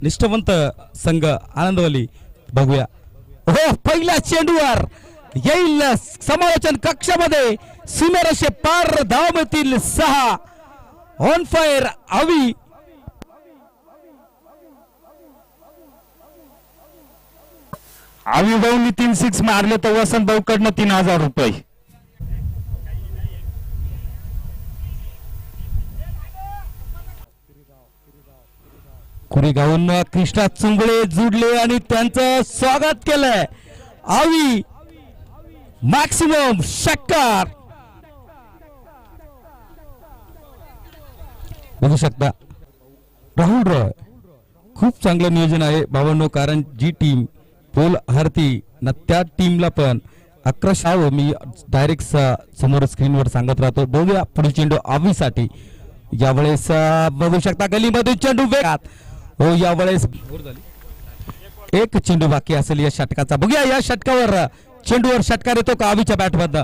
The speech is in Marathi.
निष्ठावंत संघ आनंदवली बघूया. हो, पहिल्या चेंडूवर येईल समालोचन कक्षामध्ये सीमेरेषे पार धाव मिळतील 6. ऑन फायर आवी. आवी भाऊनी 3 6 मारले तर वसंत भाऊ कडनं 3000 रुपये. कुरेगावून कृष्णा चुंगळे जुडले आणि त्यांचं स्वागत केलंय. आवी मॅक्सिमम षटकार बघू शकता. राहुल रॉय खूप चांगलं नियोजन आहे भावांनो, कारण जी टीम पोल हरती ना त्या टीमला पण 11 मी डायरेक्ट समोर स्क्रीनवर सांगत राहतो. बघूया पुढील चेंडू आवीसाठी. यावेळेस बघू शकता गलीमध्ये चेंडू वेगात. हो, यावेळेस एक चेंडू बाकी असेल या षटकाचा. बघूया या षटकावर चेंडूवर षटकार येतो का आवीच्या बॅटमध्ये.